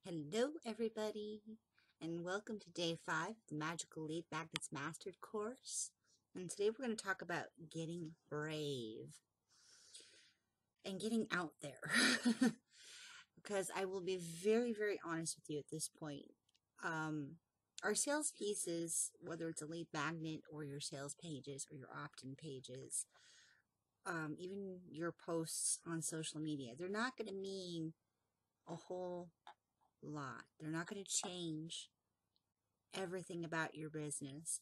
Hello, everybody, and welcome to day 5 of the Magical Lead Magnets Mastered course. And today we're going to talk about getting brave and getting out there. Because I will be very, very honest with you at this point. Our sales pieces, whether it's a lead magnet or your sales pages or your opt-in pages, even your posts on social media, they're not going to mean a whole lot. They're not going to change everything about your business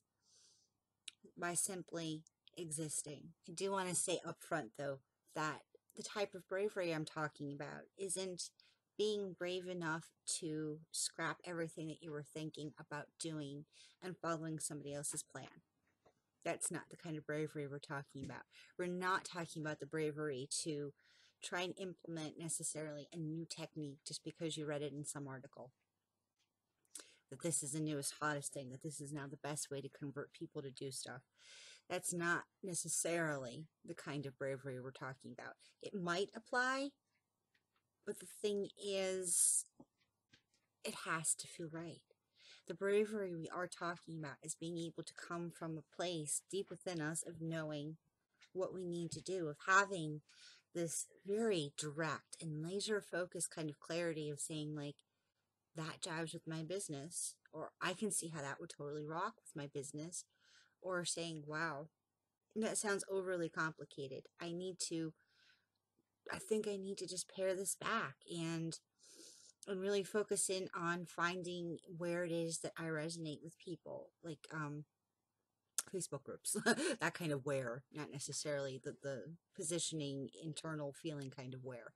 by simply existing. I do want to say up front, though, that the type of bravery I'm talking about isn't being brave enough to scrap everything that you were thinking about doing and following somebody else's plan. That's not the kind of bravery we're talking about. We're not talking about the bravery to try and implement necessarily a new technique just because you read it in some article. That this is the newest, hottest thing, that this is now the best way to convert people to do stuff. That's not necessarily the kind of bravery we're talking about. It might apply, but the thing is, it has to feel right. The bravery we are talking about is being able to come from a place deep within us of knowing what we need to do, of having this very direct and laser focused kind of clarity of saying, like, that jives with my business, or I can see how that would totally rock with my business, or saying, wow, that sounds overly complicated. I think I need to just pare this back and really focus in on finding where it is that I resonate with people, like Facebook groups, that kind of where, not necessarily the positioning, internal feeling kind of where.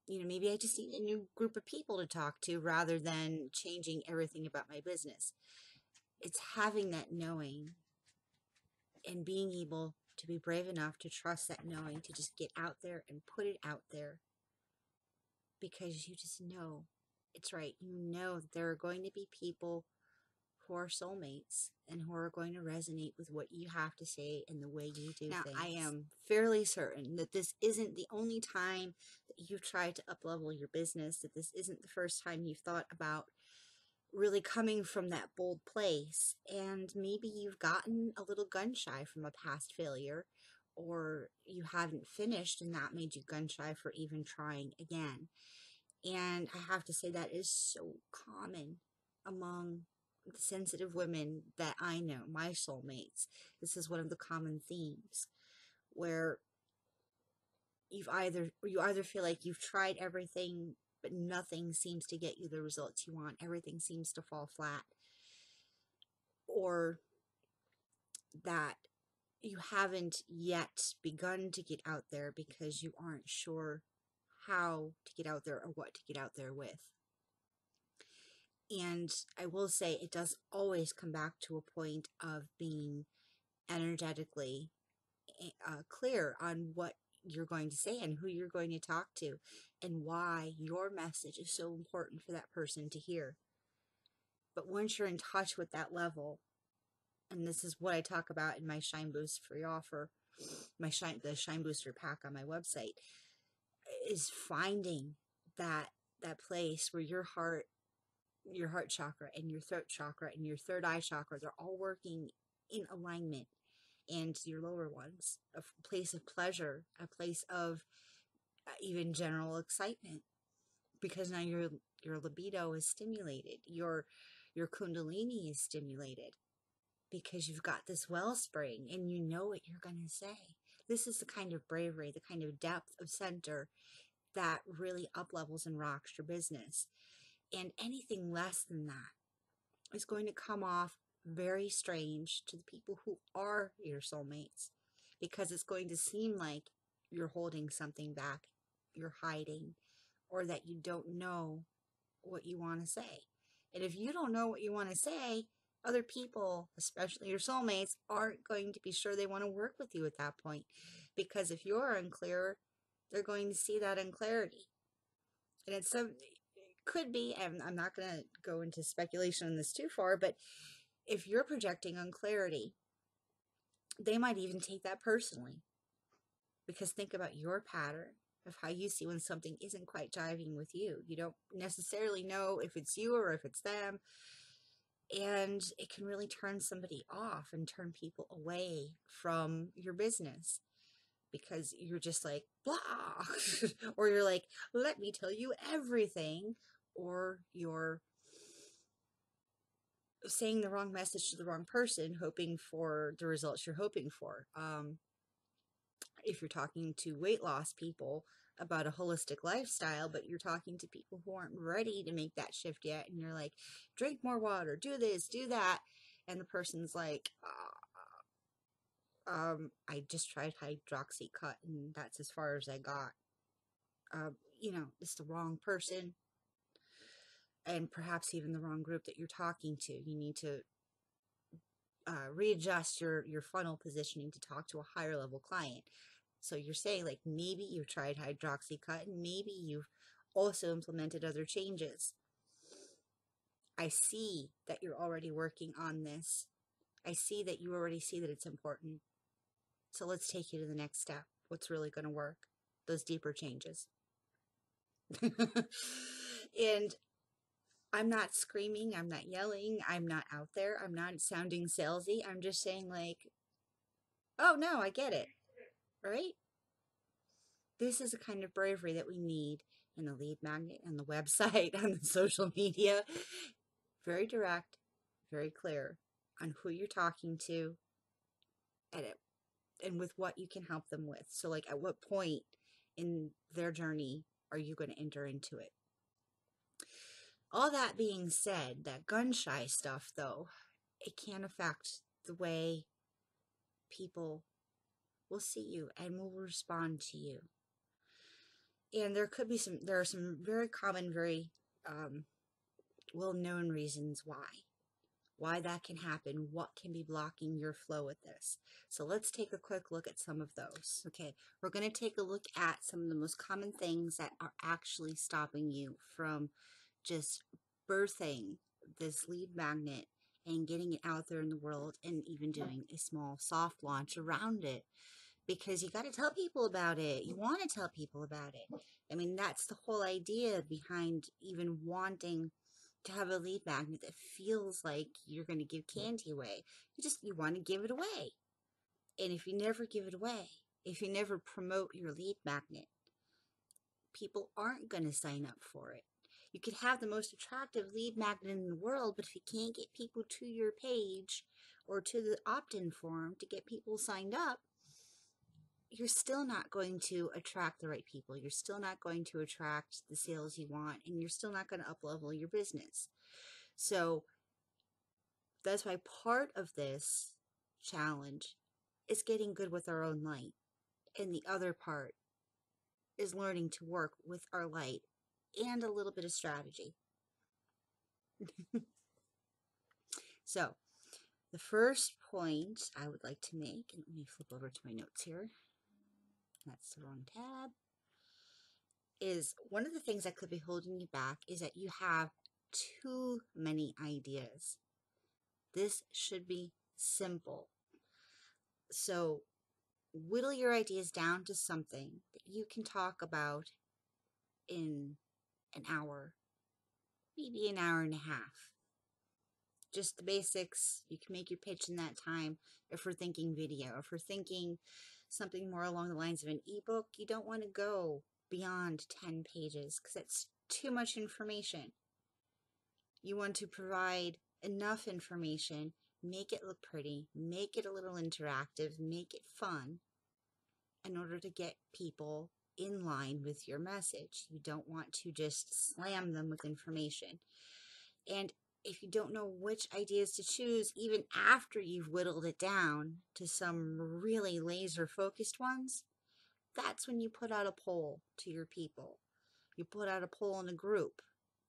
Maybe I just need a new group of people to talk to rather than changing everything about my business. It's having that knowing and being able to be brave enough to trust that knowing, to just get out there and put it out there because you just know it's right. You know that there are going to be people who are soulmates and who are going to resonate with what you have to say and the way you do things. Now, I am fairly certain that this isn't the only time that you've tried to up-level your business, that this isn't the first time you've thought about really coming from that bold place, and maybe you've gotten a little gun-shy from a past failure, or you haven't finished and that made you gun-shy for even trying again. And I have to say that is so common among the sensitive women that I know, my soulmates. This is one of the common themes where you either feel like you've tried everything but nothing seems to get you the results you want. Everything seems to fall flat. Or that you haven't yet begun to get out there because you aren't sure how to get out there or what to get out there with. And I will say it does always come back to a point of being energetically clear on what you're going to say and who you're going to talk to and why your message is so important for that person to hear. But once you're in touch with that level, and this is what I talk about in my Shine Boost free offer, the Shine Booster pack on my website, is finding that place where your heart chakra and your throat chakra and your third eye chakra, they're all working in alignment, and your lower ones, a place of pleasure, a place of even general excitement, because now your libido is stimulated, your kundalini is stimulated, because you've got this wellspring and you know what you're going to say. This is the kind of bravery, the kind of depth of center that really up levels and rocks your business. And anything less than that is going to come off very strange to the people who are your soulmates, because it's going to seem like you're holding something back, you're hiding, or that you don't know what you want to say. And if you don't know what you want to say, other people, especially your soulmates, aren't going to be sure they want to work with you at that point, because if you're unclear, they're going to see that unclarity. And it could be, and I'm not going to go into speculation on this too far, but if you're projecting unclarity, they might even take that personally, because think about your pattern. of how you see when something isn't quite jiving with you. You don't necessarily know if it's you or if it's them. And it can really turn somebody off and turn people away from your business because you're just like, blah, or you're like, let me tell you everything, or you're saying the wrong message to the wrong person, hoping for the results you're hoping for. If you're talking to weight loss people about a holistic lifestyle, but you're talking to people who aren't ready to make that shift yet, and you're like, drink more water, do this, do that, and the person's like, I just tried hydroxycut and that's as far as I got. It's the wrong person, and perhaps even the wrong group that you're talking to. You need to readjust your funnel positioning to talk to a higher level client. So you're saying, like, maybe you've tried hydroxycut and maybe you've also implemented other changes. I see that you're already working on this. I see that you already see that it's important. So let's take you to the next step. What's really going to work? Those deeper changes. And I'm not screaming, I'm not yelling, I'm not out there, I'm not sounding salesy. I'm just saying, like, oh no, I get it, right? This is a kind of bravery that we need in the lead magnet, on the website, on the social media. Very direct, very clear on who you're talking to and with what you can help them with. So, like, at what point in their journey are you going to enter into it? All that being said, that gun-shy stuff, though, it can affect the way people will see you and will respond to you. And there are some very common, very well-known reasons why that can happen, what can be blocking your flow with this. So let's take a quick look at some of those. Okay, we're going to take a look at some of the most common things that are actually stopping you from just birthing this lead magnet and getting it out there in the world, and even doing a small soft launch around it, because you got to tell people about it. You want to tell people about it. I mean, that's the whole idea behind even wanting to have a lead magnet that feels like you're going to give candy away. You want to give it away. And if you never give it away, if you never promote your lead magnet, people aren't going to sign up for it. You could have the most attractive lead magnet in the world, but if you can't get people to your page or to the opt-in form to get people signed up, you're still not going to attract the right people. You're still not going to attract the sales you want, and you're still not going to up-level your business. So that's why part of this challenge is getting good with our own light. And the other part is learning to work with our light and a little bit of strategy. So the first point I would like to make, and let me flip over to my notes here. That's the wrong tab. Is one of the things that could be holding you back is that you have too many ideas. This should be simple. So whittle your ideas down to something that you can talk about in an hour, maybe an hour and a half. Just the basics. You can make your pitch in that time. If we're thinking video, if we're thinking something more along the lines of an ebook, you don't want to go beyond 10 pages because it's too much information. You want to provide enough information, make it look pretty, make it a little interactive, make it fun in order to get people in line with your message. You don't want to just slam them with information. And if you don't know which ideas to choose, even after you've whittled it down to some really laser focused ones, that's when you put out a poll to your people. You put out a poll in a group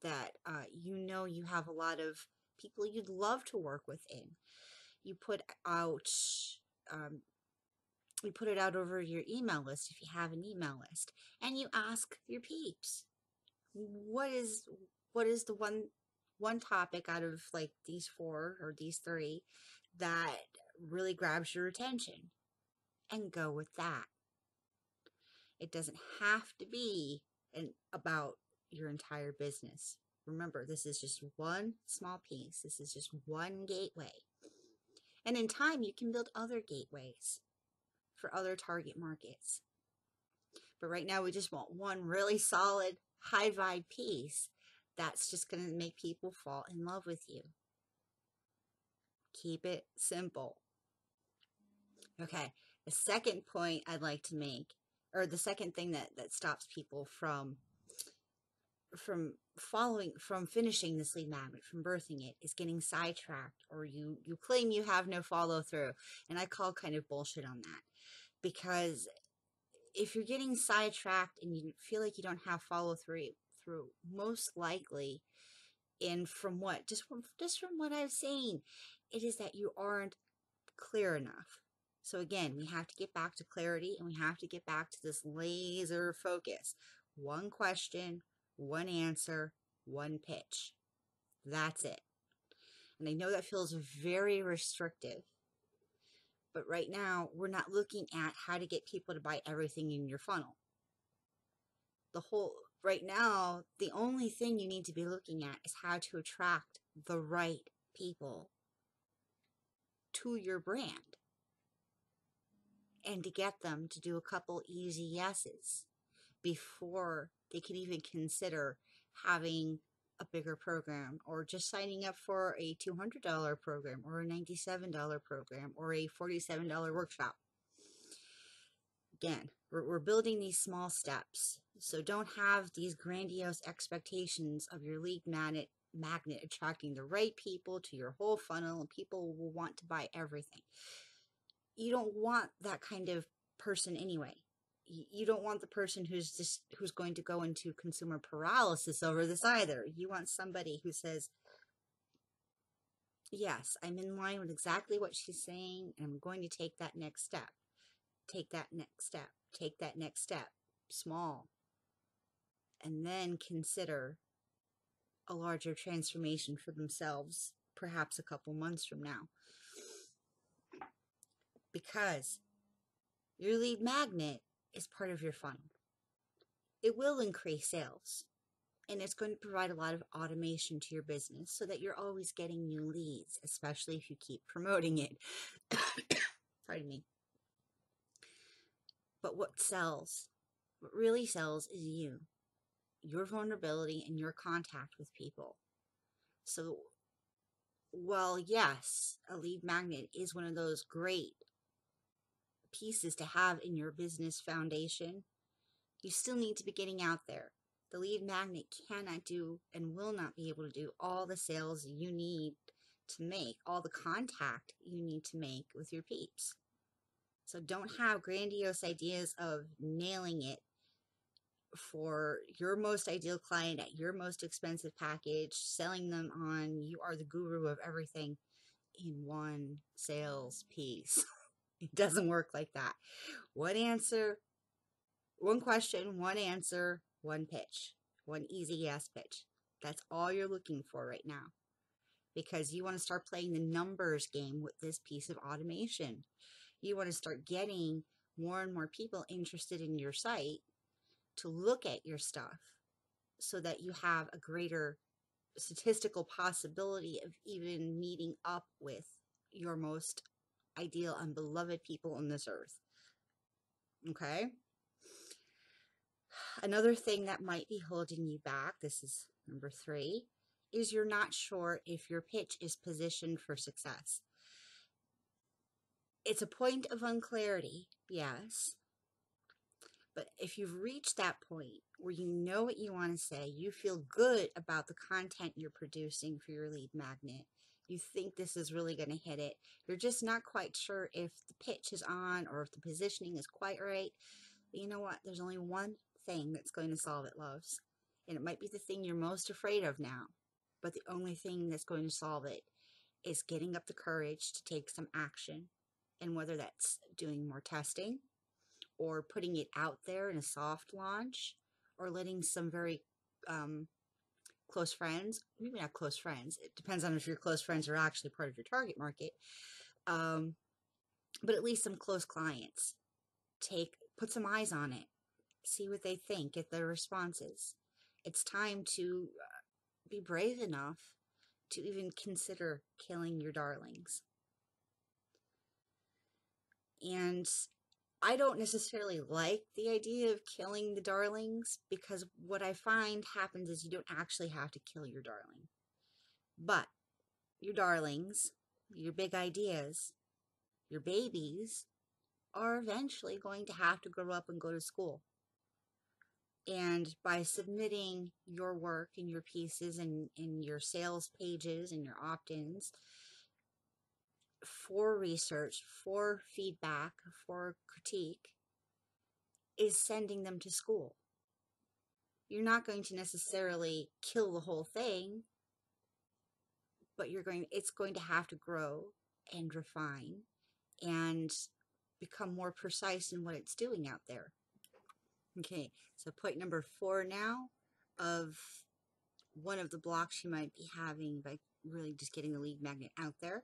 that you have a lot of people you'd love to work with in. You put it out over your email list if you have an email list, and you ask your peeps, what is the one topic out of like these 4 or these 3 that really grabs your attention, and go with that. It doesn't have to be about your entire business. Remember, this is just one small piece. This is just one gateway. And in time, you can build other gateways for other target markets. But right now, we just want one really solid, high vibe piece that's just going to make people fall in love with you. Keep it simple. Okay, the second point I'd like to make, or the second thing that stops people from finishing this lead magnet, from birthing it, is getting sidetracked, or you claim you have no follow through. And I call kind of bullshit on that, because if you're getting sidetracked and you feel like you don't have follow through, most likely, and from what just from what I've seen, it is that you aren't clear enough. So again, we have to get back to clarity, and we have to get back to this laser focus. One question, one answer, one pitch. That's it. And I know that feels very restrictive, but right now we're not looking at how to get people to buy everything in your funnel. Right now, the only thing you need to be looking at is how to attract the right people to your brand, and to get them to do a couple easy yeses before they can even consider having a bigger program, or just signing up for a $200 program, or a $97 program, or a $47 workshop. Again, we're building these small steps. So don't have these grandiose expectations of your lead magnet attracting the right people to your whole funnel, and people will want to buy everything. You don't want that kind of person anyway. You don't want the person who's going to go into consumer paralysis over this either. You want somebody who says, yes, I'm in line with exactly what she's saying, and I'm going to take that next step. Take that next step. Take that next step. Small. And then consider a larger transformation for themselves, perhaps a couple months from now. Because your lead magnet is part of your funnel. It will increase sales, and it's going to provide a lot of automation to your business so that you're always getting new leads, especially if you keep promoting it. Pardon me. But what sells, what really sells, is you, your vulnerability, and your contact with people. So, while yes, a lead magnet is one of those great pieces to have in your business foundation, you still need to be getting out there. The lead magnet cannot do and will not be able to do all the sales you need to make, all the contact you need to make with your peeps. So don't have grandiose ideas of nailing it for your most ideal client at your most expensive package, selling them on you are the guru of everything in one sales piece. It doesn't work like that. One answer, one question, one answer, one pitch, one easy yes pitch. That's all you're looking for right now, because you want to start playing the numbers game with this piece of automation. You want to start getting more and more people interested in your site to look at your stuff, so that you have a greater statistical possibility of even meeting up with your most ideal and beloved people on this earth. Okay? Another thing that might be holding you back, this is number 3, is you're not sure if your pitch is positioned for success. It's a point of unclarity, yes. But if you've reached that point where you know what you want to say, you feel good about the content you're producing for your lead magnet, you think this is really going to hit it, you're just not quite sure if the pitch is on or if the positioning is quite right, but you know what? There's only one thing that's going to solve it, loves. And it might be the thing you're most afraid of now, but the only thing that's going to solve it is getting up the courage to take some action. And whether that's doing more testing, or putting it out there in a soft launch, or letting some very close friends, maybe not close friends, it depends on if your close friends are actually part of your target market, but at least some close clients, put some eyes on it, see what they think, get their responses. It's time to be brave enough to even consider killing your darlings. And I don't necessarily like the idea of killing the darlings, because what I find happens is you don't actually have to kill your darling. But your darlings, your big ideas, your babies are eventually going to have to grow up and go to school. And by submitting your work and your pieces and your sales pages and your opt-ins for research, for feedback, for critique, is sending them to school. You're not going to necessarily kill the whole thing, but it's going to have to grow and refine and become more precise in what it's doing out there. Okay, so point number 4 now of one of the blocks you might be having by really just getting the lead magnet out there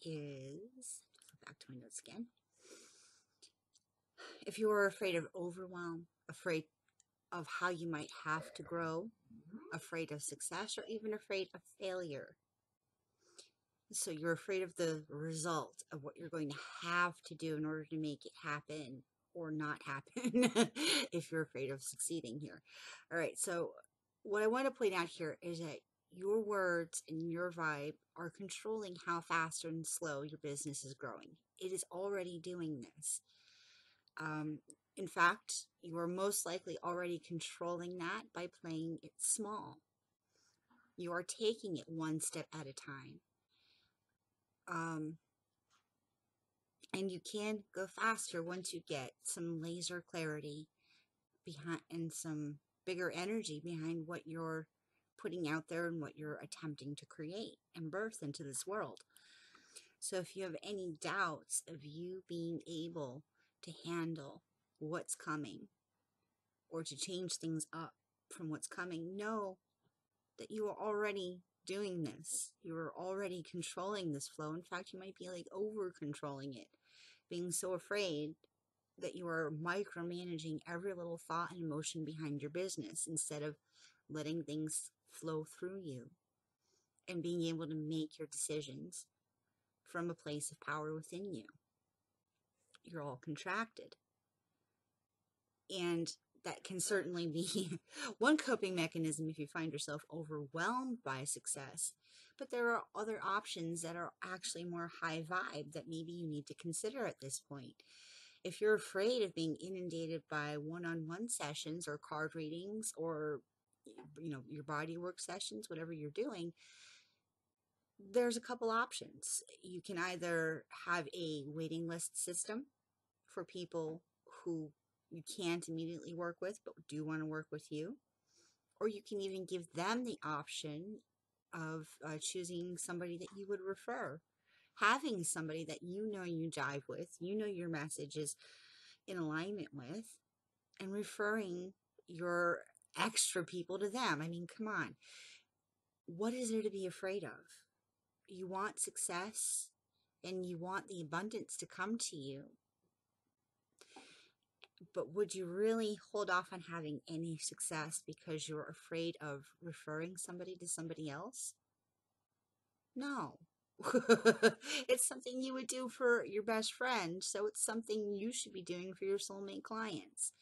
is, go back to my notes again. If you are afraid of overwhelm, afraid of how you might have to grow, afraid of success, or even afraid of failure. So you're afraid of the result of what you're going to have to do in order to make it happen or not happen if you're afraid of succeeding here. All right, so what I want to point out here is that your words and your vibe are controlling how fast and slow your business is growing. It is already doing this. In fact, you are most likely already controlling that by playing it small. You are taking it one step at a time. And you can go faster once you get some laser clarity behind and some bigger energy behind what you're putting out there and what you're attempting to create and birth into this world. So if you have any doubts of you being able to handle what's coming or to change things up from what's coming, know that you are already doing this. You are already controlling this flow. In fact, you might be like over controlling it, being so afraid that you are micromanaging every little thought and emotion behind your business instead of letting things flow through you and being able to make your decisions from a place of power within you. You're all contracted. And that can certainly be one coping mechanism if you find yourself overwhelmed by success. But there are other options that are actually more high vibe that maybe you need to consider at this point. If you're afraid of being inundated by one-on-one sessions or card readings or your body work sessions, whatever you're doing, there's a couple options. You can either have a waiting list system for people who you can't immediately work with but do want to work with you, or you can even give them the option of choosing somebody that you would refer, having somebody that you jive with, your message is in alignment with, and referring your extra people to them. I mean, come on. What is there to be afraid of? You want success and you want the abundance to come to you. But would you really hold off on having any success because you're afraid of referring somebody to somebody else? No. It's something you would do for your best friend, so it's something you should be doing for your soulmate clients.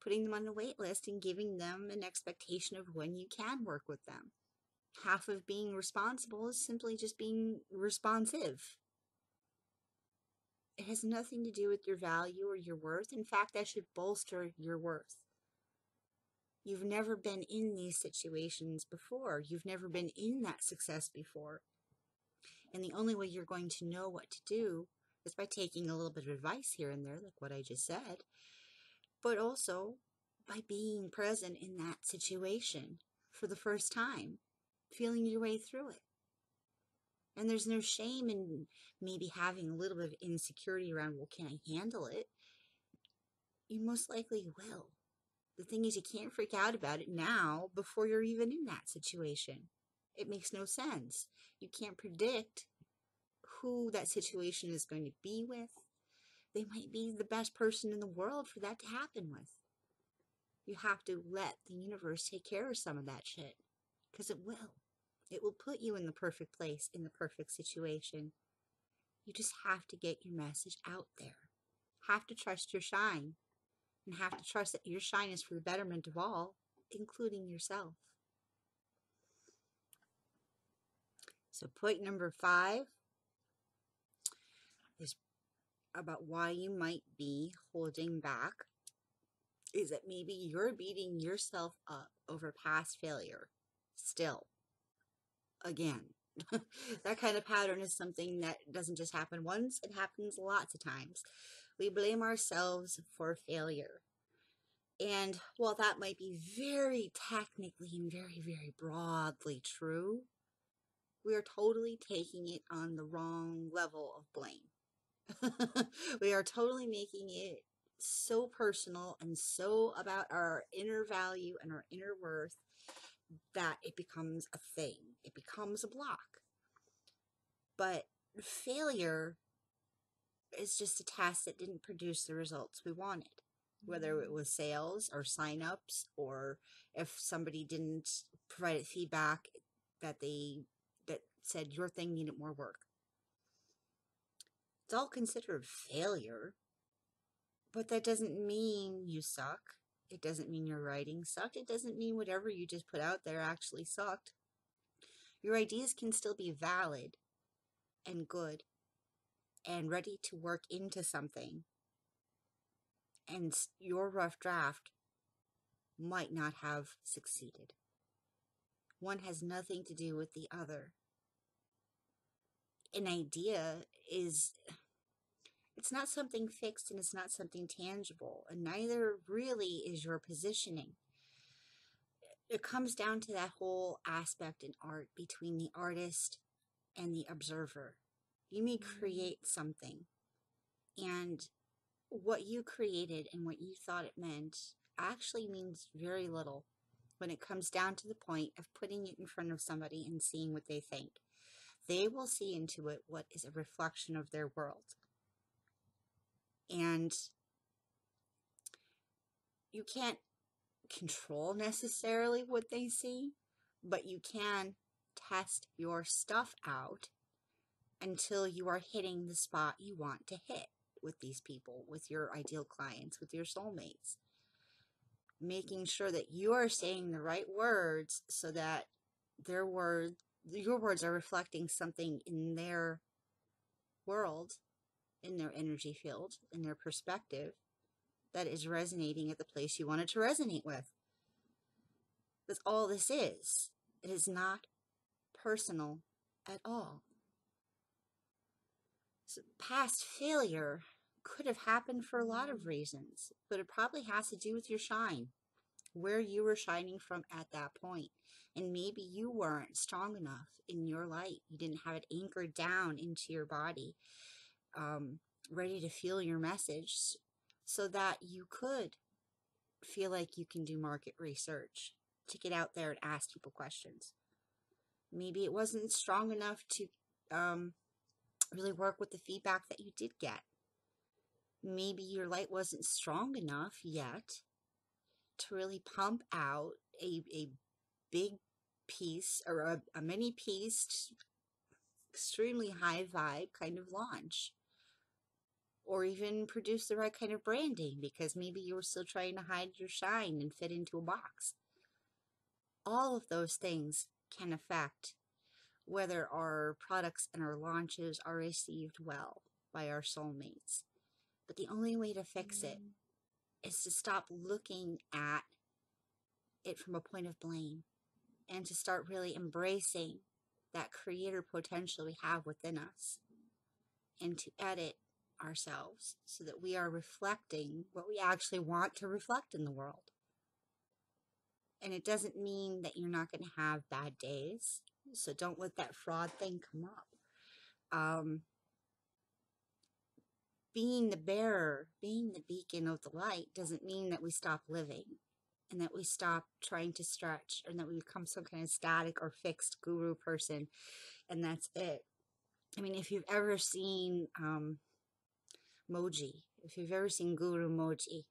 Putting them on a wait list and giving them an expectation of when you can work with them. Half of being responsible is simply just being responsive. It has nothing to do with your value or your worth. In fact, that should bolster your worth. You've never been in these situations before. You've never been in that success before. And the only way you're going to know what to do is by taking a little bit of advice here and there, like what I just said, but also by being present in that situation for the first time, feeling your way through it. And there's no shame in maybe having a little bit of insecurity around, well, can I handle it? You most likely will. The thing is, you can't freak out about it now before you're even in that situation. It makes no sense. You can't predict who that situation is going to be with. They might be the best person in the world for that to happen with. You have to let the universe take care of some of that shit. Because it will. It will put you in the perfect place, in the perfect situation. You just have to get your message out there. Have to trust your shine. And have to trust that your shine is for the betterment of all, including yourself. So point number 5 is about why you might be holding back, is that maybe you're beating yourself up over past failure still. Again, that kind of pattern is something that doesn't just happen once, it happens lots of times. We blame ourselves for failure. And while that might be very technically and very, very broadly true, we are totally taking it on the wrong level of blame. We are totally making it so personal and so about our inner value and our inner worth that it becomes a thing. It becomes a block. But failure is just a task that didn't produce the results we wanted. Whether it was sales or signups, or if somebody didn't provide feedback that said your thing needed more work. It's all considered failure, but that doesn't mean you suck. It doesn't mean your writing sucked. It doesn't mean whatever you just put out there actually sucked. Your ideas can still be valid and good and ready to work into something. And your rough draft might not have succeeded. One has nothing to do with the other. An idea it's not something fixed and it's not something tangible, and neither really is your positioning. It comes down to that whole aspect in art between the artist and the observer. You may create something, and what you created and what you thought it meant actually means very little when it comes down to the point of putting it in front of somebody and seeing what they think. They will see into it what is a reflection of their world. And you can't control necessarily what they see, but you can test your stuff out until you are hitting the spot you want to hit with these people, with your ideal clients, with your soulmates. Making sure that you are saying the right words so that your words are reflecting something in their world, in their energy field, in their perspective, that is resonating at the place you want it to resonate with. That's all this is. It is not personal at all. So past failure could have happened for a lot of reasons, but it probably has to do with your shine, where you were shining from at that point. And maybe you weren't strong enough in your light. You didn't have it anchored down into your body, ready to feel your message so that you could feel like you can do market research, to get out there and ask people questions. Maybe it wasn't strong enough to really work with the feedback that you did get. Maybe your light wasn't strong enough yet to really pump out a big piece or a mini piece, extremely high vibe kind of launch, or even produce the right kind of branding, because maybe you were still trying to hide your shine and fit into a box. All of those things can affect whether our products and our launches are received well by our soulmates. But the only way to fix it is to stop looking at it from a point of blame and to start really embracing that creator potential we have within us, and to edit ourselves so that we are reflecting what we actually want to reflect in the world. And it doesn't mean that you're not going to have bad days, so don't let that fraud thing come up. Being the bearer, being the beacon of the light doesn't mean that we stop living and that we stop trying to stretch, and that we become some kind of static or fixed guru person and that's it. I mean, if you've ever seen Moji, if you've ever seen Guru Moji,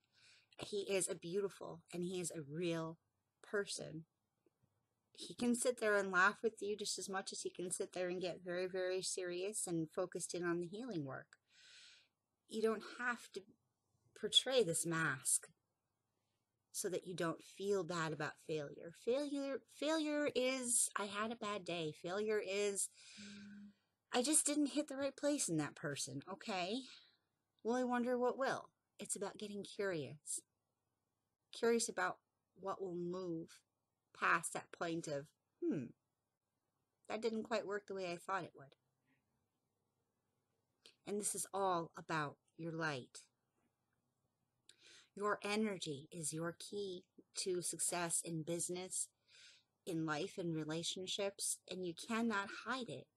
he is a beautiful and he is a real person. He can sit there and laugh with you just as much as he can sit there and get very, very serious and focused in on the healing work. You don't have to portray this mask so that you don't feel bad about failure. Failure is, I had a bad day. Failure is, I just didn't hit the right place in that person. Okay. Well, I wonder what will. It's about getting curious. Curious about what will move past that point of, that didn't quite work the way I thought it would. And this is all about your light. Your energy is your key to success in business, in life, in relationships, and you cannot hide it.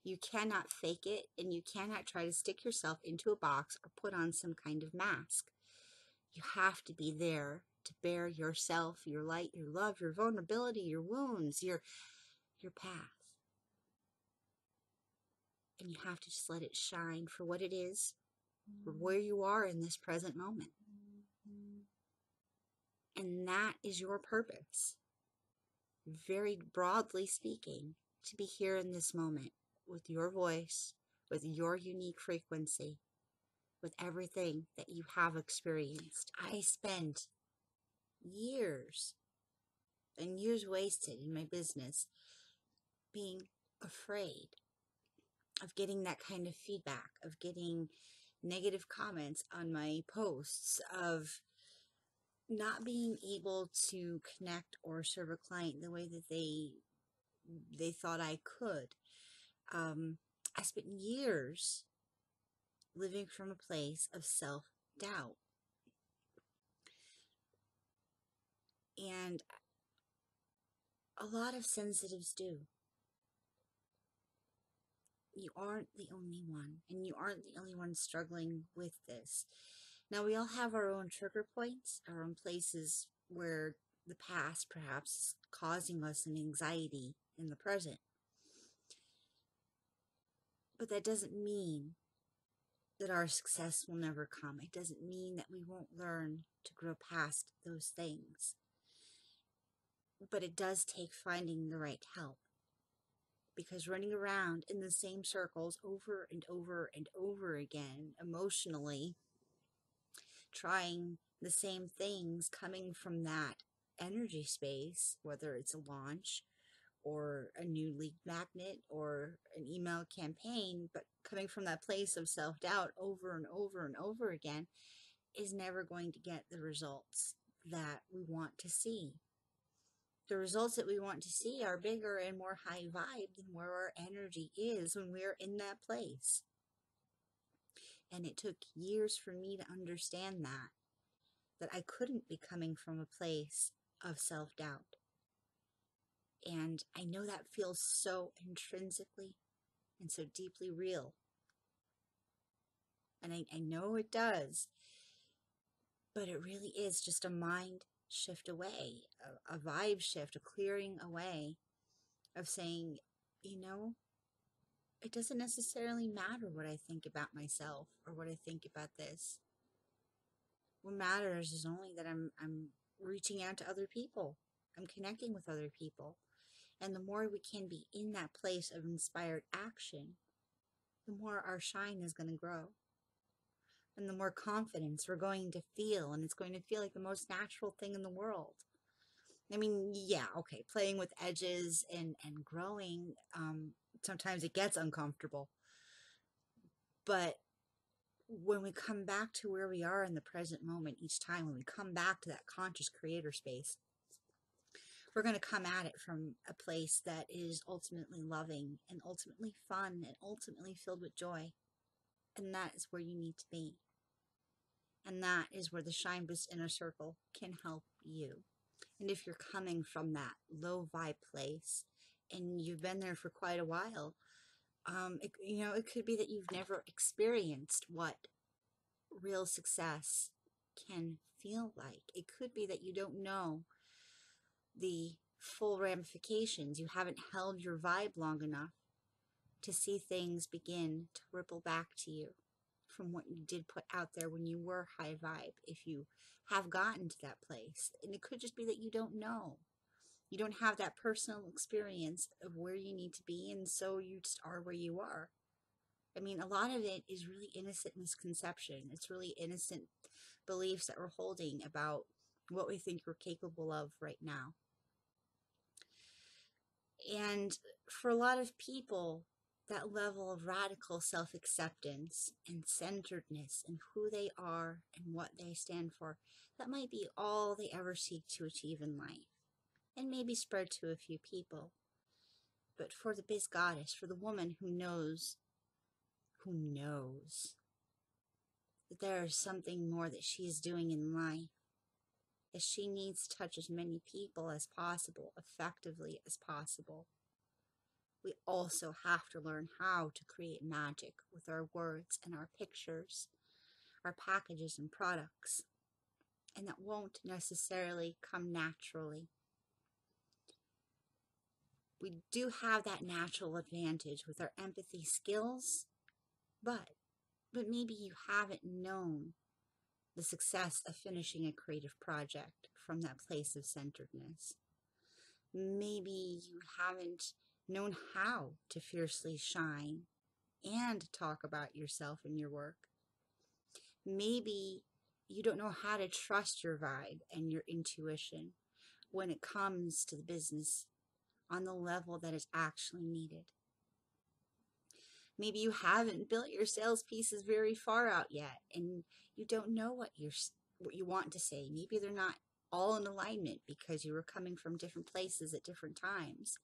You cannot fake it, and you cannot try to stick yourself into a box or put on some kind of mask. You have to be there to bear yourself, your light, your love, your vulnerability, your wounds, your path. And you have to just let it shine for what it is, for where you are in this present moment. And that is your purpose. Very broadly speaking, to be here in this moment with your voice, with your unique frequency, with everything that you have experienced. I spent years and years wasted in my business being afraid of getting that kind of feedback, of getting negative comments on my posts, of not being able to connect or serve a client the way that they thought I could. I spent years living from a place of self-doubt. And a lot of sensitives do. You aren't the only one, and you aren't the only one struggling with this. Now, we all have our own trigger points, our own places where the past perhaps is causing us an anxiety in the present. But that doesn't mean that our success will never come. It doesn't mean that we won't learn to grow past those things. But it does take finding the right help. Because running around in the same circles over and over and over again, emotionally, trying the same things, coming from that energy space, whether it's a launch or a new lead magnet or an email campaign, but coming from that place of self-doubt over and over and over again, is never going to get the results that we want to see. The results that we want to see are bigger and more high vibe than where our energy is when we're in that place. And it took years for me to understand that I couldn't be coming from a place of self-doubt. And I know that feels so intrinsically and so deeply real. And I know it does. But it really is just a mind shift away, a vibe shift, a clearing away of saying, it doesn't necessarily matter what I think about myself or what I think about this. What matters is only that I'm reaching out to other people. I'm connecting with other people. And the more we can be in that place of inspired action, the more our shine is going to grow. And the more confidence we're going to feel, and it's going to feel like the most natural thing in the world. I mean, yeah, okay, playing with edges and growing, sometimes it gets uncomfortable. But when we come back to where we are in the present moment each time, when we come back to that conscious creator space, we're going to come at it from a place that is ultimately loving and ultimately fun and ultimately filled with joy. And that is where you need to be. And that is where the Shine Boost Inner Circle can help you. And if you're coming from that low vibe place and you've been there for quite a while, it could be that you've never experienced what real success can feel like. It could be that you don't know the full ramifications. You haven't held your vibe long enough to see things begin to ripple back to you. from what you did put out there when you were high vibe, if you have gotten to that place. And it could just be that you don't know. You don't have that personal experience of where you need to be, and so you just are where you are. I mean, a lot of it is really innocent misconception. It's really innocent beliefs that we're holding about what we think we're capable of right now. And for a lot of people, that level of radical self-acceptance and centeredness in who they are and what they stand for, that might be all they ever seek to achieve in life, and maybe spread to a few people. But for the biz goddess, for the woman who knows that there is something more that she is doing in life, that she needs to touch as many people as possible, effectively as possible, we also have to learn how to create magic with our words and our pictures, our packages and products. And that won't necessarily come naturally. We do have that natural advantage with our empathy skills, but maybe you haven't known the success of finishing a creative project from that place of centeredness. Maybe you haven't known how to fiercely shine and talk about yourself and your work. Maybe you don't know how to trust your vibe and your intuition when it comes to the business on the level that is actually needed. Maybe you haven't built your sales pieces very far out yet, and you don't know what you want to say. Maybe they're not all in alignment because you were coming from different places at different times.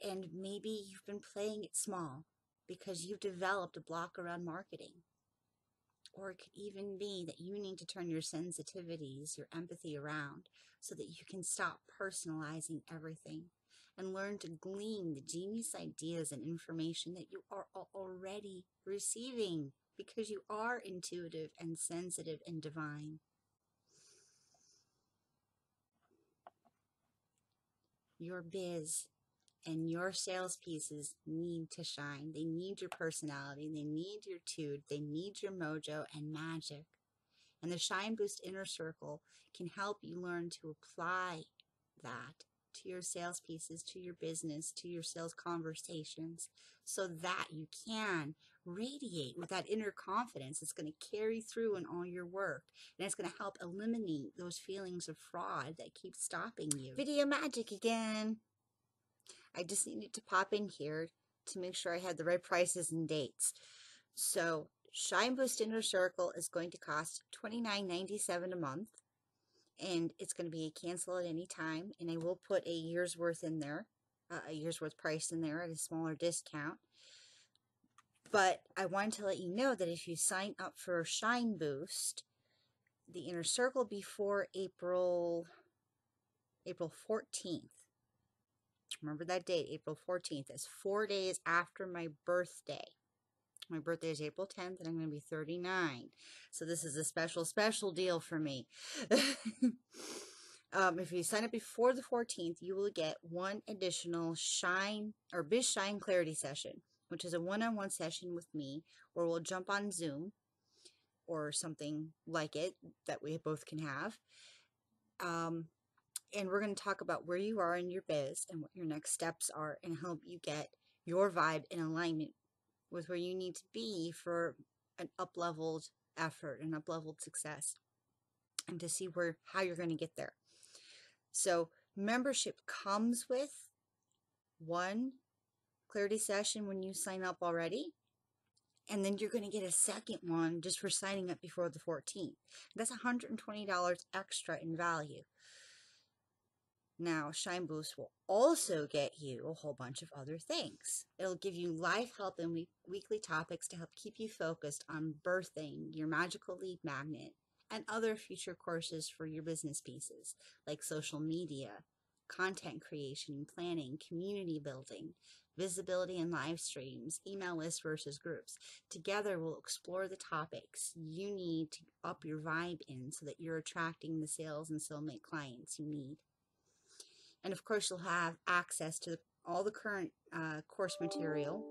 And maybe you've been playing it small because you've developed a block around marketing. Or it could even be that you need to turn your sensitivities, your empathy around so that you can stop personalizing everything and learn to glean the genius ideas and information that you are already receiving because you are intuitive and sensitive and divine. Your biz and your sales pieces need to shine. They need your personality. They need your tude. They need your mojo and magic. And the Shine Boost Inner Circle can help you learn to apply that to your sales pieces, to your business, to your sales conversations, so that you can radiate with that inner confidence. It's going to carry through in all your work, and it's going to help eliminate those feelings of fraud that keep stopping you. Video magic again. I just needed to pop in here to make sure I had the right prices and dates. So Shine Boost Inner Circle is going to cost $29.97 a month, and it's going to be a cancel at any time, and I will put a year's worth in there, a year's worth price in there at a smaller discount. But I wanted to let you know that if you sign up for Shine Boost, the Inner Circle before April 14th. Remember that date, April 14th. It's 4 days after my birthday. My birthday is April 10th, and I'm going to be 39. So this is a special deal for me. If you sign up before the 14th, you will get one additional Biz Shine Clarity session, which is a one-on-one session with me, where we'll jump on Zoom or something like it that we both can have. And we're going to talk about where you are in your biz and what your next steps are, and help you get your vibe in alignment with where you need to be for an up-leveled effort, an up-leveled success, and to see how you're going to get there. So membership comes with one clarity session when you sign up already, and then you're going to get a second one just for signing up before the 14th. That's $120 extra in value. Now, Shine Boost will also get you a whole bunch of other things. It'll give you live help and weekly topics to help keep you focused on birthing your magical lead magnet, and other future courses for your business pieces, like social media, content creation and planning, community building, visibility and live streams, email lists versus groups. Together, we'll explore the topics you need to up your vibe in so that you're attracting the sales and soulmate clients you need. And of course, you'll have access to all the current course material,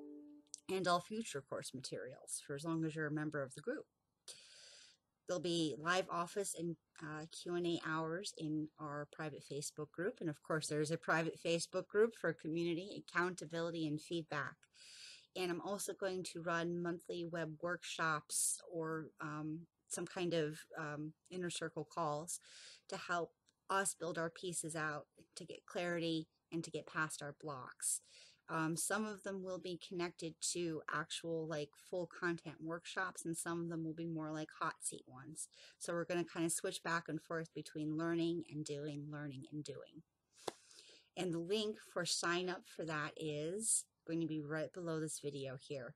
and all future course materials for as long as you're a member of the group. There'll be live office and Q&A hours in our private Facebook group. And of course, there's a private Facebook group for community, accountability, and feedback. And I'm also going to run monthly web workshops or some kind of inner circle calls to help us build our pieces out, to get clarity and to get past our blocks. Some of them will be connected to actual like full content workshops, and some of them will be more like hot seat ones. So we're going to kind of switch back and forth between learning and doing, learning and doing. And the link for sign up for that is going to be right below this video here.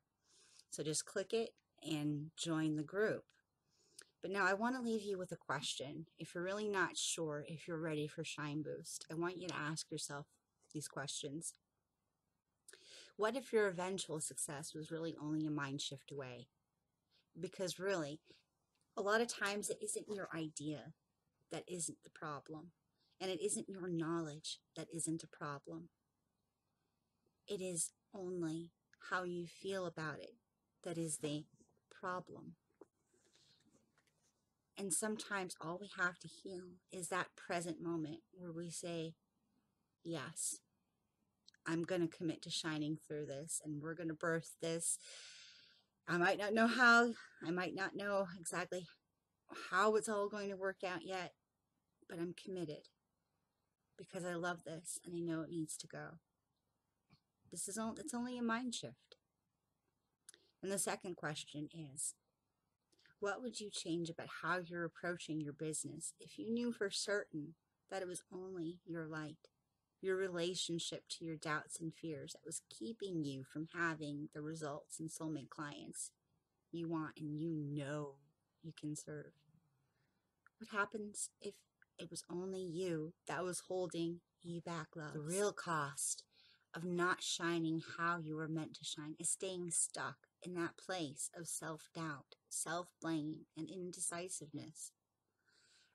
So just click it and join the group. But now I want to leave you with a question. If you're really not sure if you're ready for Shine Boost, I want you to ask yourself these questions. What if your eventual success was really only a mind shift away? Because really, a lot of times it isn't your idea that isn't the problem. And it isn't your knowledge that isn't a problem. It is only how you feel about it that is the problem. And sometimes all we have to heal is that present moment where we say, yes, I'm going to commit to shining through this, and we're going to birth this. I might not know how, I might not know exactly how it's all going to work out yet, but I'm committed because I love this and I know it needs to go. It's only a mind shift. And the second question is, what would you change about how you're approaching your business if you knew for certain that it was only your light, your relationship to your doubts and fears that was keeping you from having the results and soulmate clients you want and you know you can serve? What happens if it was only you that was holding you back, love? The real cost of not shining how you were meant to shine is staying stuck in that place of self-doubt, self-blame, and indecisiveness.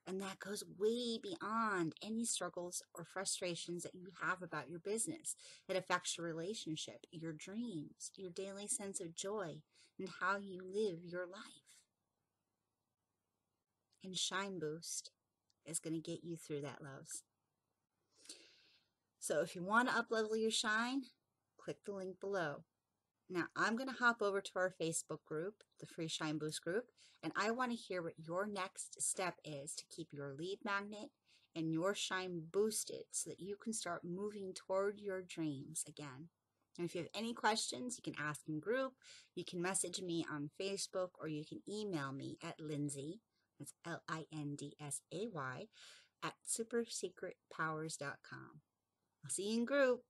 And that goes way beyond any struggles or frustrations that you have about your business. It affects your relationship, your dreams, your daily sense of joy, and how you live your life. And Shine Boost is going to get you through that, loves. So if you want to up-level your shine, click the link below. Now, I'm going to hop over to our Facebook group, the Free Shine Boost group, and I want to hear what your next step is to keep your lead magnet and your shine boosted so that you can start moving toward your dreams again. And if you have any questions, you can ask in group, you can message me on Facebook, or you can email me at Lindsay, that's Lindsay, at supersecretpowers.com. I'll see you in group.